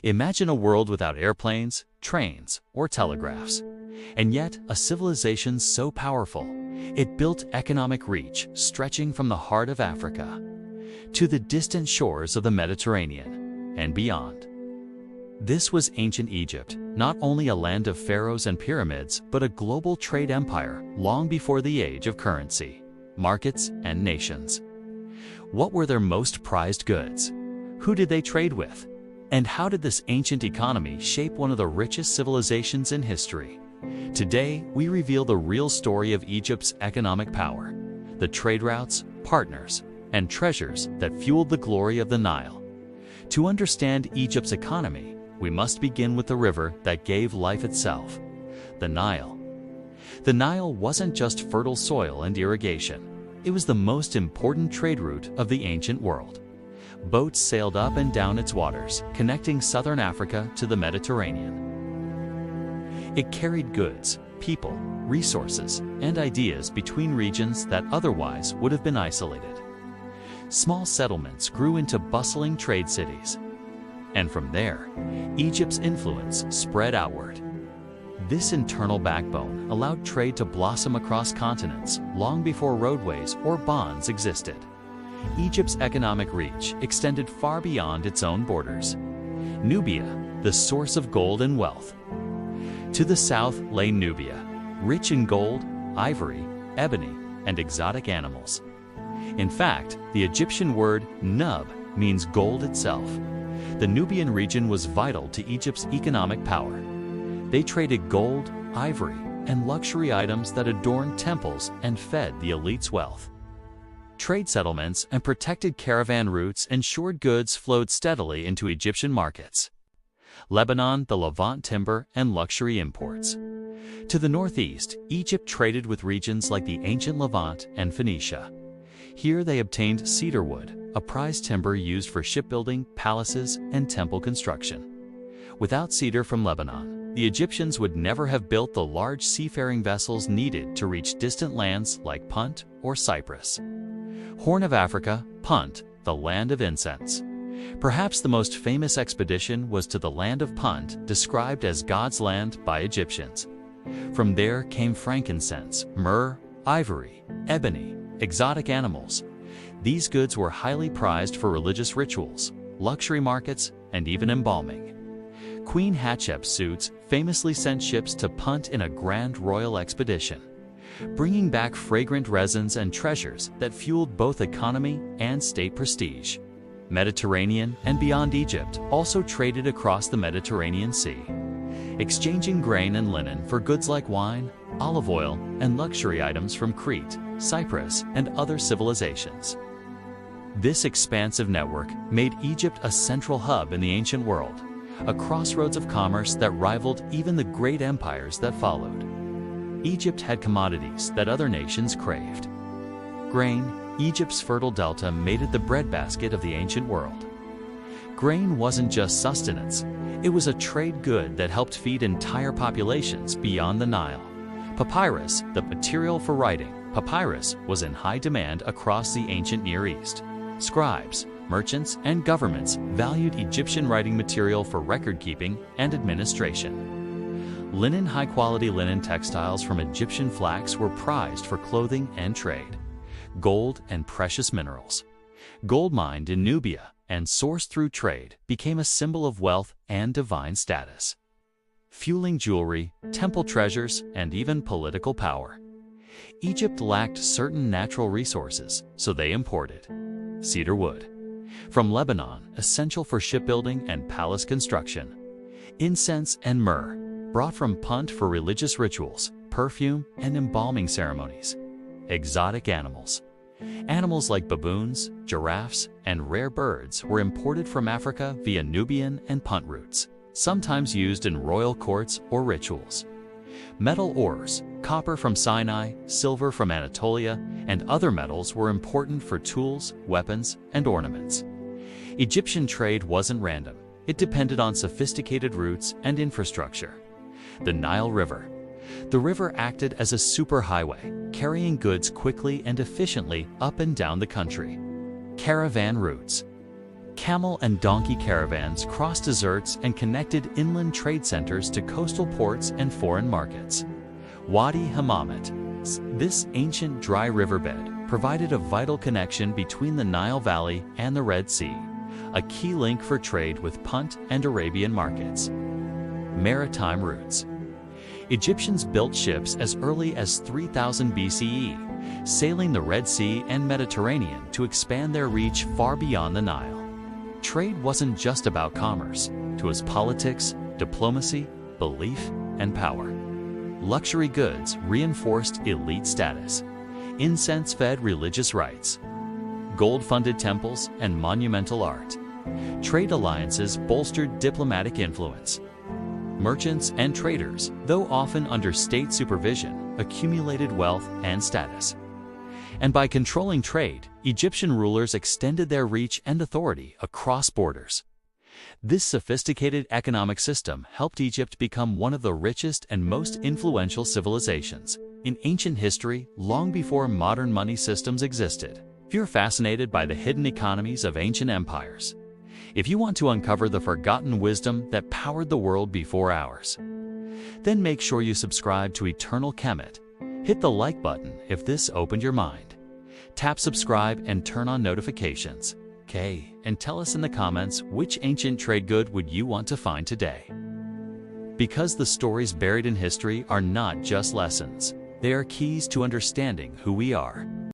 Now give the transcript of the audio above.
Imagine a world without airplanes, trains, or telegraphs. And yet, a civilization so powerful, it built economic reach stretching from the heart of Africa to the distant shores of the Mediterranean and beyond. This was ancient Egypt, not only a land of pharaohs and pyramids, but a global trade empire long before the age of currency, markets, and nations. What were their most prized goods? Who did they trade with? And how did this ancient economy shape one of the richest civilizations in history? Today, we reveal the real story of Egypt's economic power, the trade routes, partners, and treasures that fueled the glory of the Nile. To understand Egypt's economy, we must begin with the river that gave life itself, the Nile. The Nile wasn't just fertile soil and irrigation. It was the most important trade route of the ancient world. Boats sailed up and down its waters, connecting southern Africa to the Mediterranean. It carried goods, people, resources, and ideas between regions that otherwise would have been isolated. Small settlements grew into bustling trade cities. And from there, Egypt's influence spread outward. This internal backbone allowed trade to blossom across continents long before roadways or bonds existed. Egypt's economic reach extended far beyond its own borders. Nubia, the source of gold and wealth. To the south lay Nubia, rich in gold, ivory, ebony, and exotic animals. In fact, the Egyptian word nub means gold itself. The Nubian region was vital to Egypt's economic power. They traded gold, ivory, and luxury items that adorned temples and fed the elite's wealth. Trade settlements and protected caravan routes ensured goods flowed steadily into Egyptian markets. Lebanon, the Levant timber and luxury imports. To the northeast, Egypt traded with regions like the ancient Levant and Phoenicia. Here they obtained cedar wood, a prized timber used for shipbuilding, palaces, and temple construction. Without cedar from Lebanon, the Egyptians would never have built the large seafaring vessels needed to reach distant lands like Punt or Cyprus. Horn of Africa, Punt, the land of incense. Perhaps the most famous expedition was to the Land of Punt, described as God's land by Egyptians. From there came frankincense, myrrh, ivory, ebony, exotic animals. These goods were highly prized for religious rituals, luxury markets, and even embalming. Queen Hatshepsut famously sent ships to Punt in a grand royal expedition, bringing back fragrant resins and treasures that fueled both economy and state prestige. Mediterranean and beyond Egypt also traded across the Mediterranean Sea, exchanging grain and linen for goods like wine, olive oil, and luxury items from Crete, Cyprus, and other civilizations. This expansive network made Egypt a central hub in the ancient world, a crossroads of commerce that rivaled even the great empires that followed. Egypt had commodities that other nations craved. Grain, Egypt's fertile delta made it the breadbasket of the ancient world. Grain wasn't just sustenance, it was a trade good that helped feed entire populations beyond the Nile. Papyrus, the material for writing, papyrus was in high demand across the ancient Near East. Scribes, merchants, and governments valued Egyptian writing material for record-keeping and administration. High-quality linen textiles from Egyptian flax were prized for clothing and trade. Gold and precious minerals. Gold mined in Nubia and sourced through trade became a symbol of wealth and divine status, fueling jewelry, temple treasures, and even political power. Egypt lacked certain natural resources, so they imported cedar wood from Lebanon, essential for shipbuilding and palace construction. Incense and myrrh, brought from Punt for religious rituals, perfume, and embalming ceremonies. Exotic animals. Animals like baboons, giraffes, and rare birds were imported from Africa via Nubian and Punt routes, sometimes used in royal courts or rituals. Metal ores, copper from Sinai, silver from Anatolia, and other metals were important for tools, weapons, and ornaments. Egyptian trade wasn't random. It depended on sophisticated routes and infrastructure. The Nile River. The river acted as a superhighway, carrying goods quickly and efficiently up and down the country. Caravan routes. Camel and donkey caravans crossed deserts and connected inland trade centers to coastal ports and foreign markets. Wadi Hammamet, this ancient dry riverbed, provided a vital connection between the Nile Valley and the Red Sea, a key link for trade with Punt and Arabian markets. Maritime routes. Egyptians built ships as early as 3000 BCE, sailing the Red Sea and Mediterranean to expand their reach far beyond the Nile. Trade wasn't just about commerce, it was politics, diplomacy, belief, and power. Luxury goods reinforced elite status. Incense fed religious rites. Gold-funded temples and monumental art. Trade alliances bolstered diplomatic influence. Merchants and traders, though often under state supervision, accumulated wealth and status. And by controlling trade, Egyptian rulers extended their reach and authority across borders. This sophisticated economic system helped Egypt become one of the richest and most influential civilizations in ancient history, long before modern money systems existed. If you're fascinated by the hidden economies of ancient empires, if you want to uncover the forgotten wisdom that powered the world before ours, then make sure you subscribe to Eternal Kemet. Hit the like button if this opened your mind. Tap subscribe and turn on notifications. Okay, and tell us in the comments which ancient trade good would you want to find today. Because the stories buried in history are not just lessons, they are keys to understanding who we are.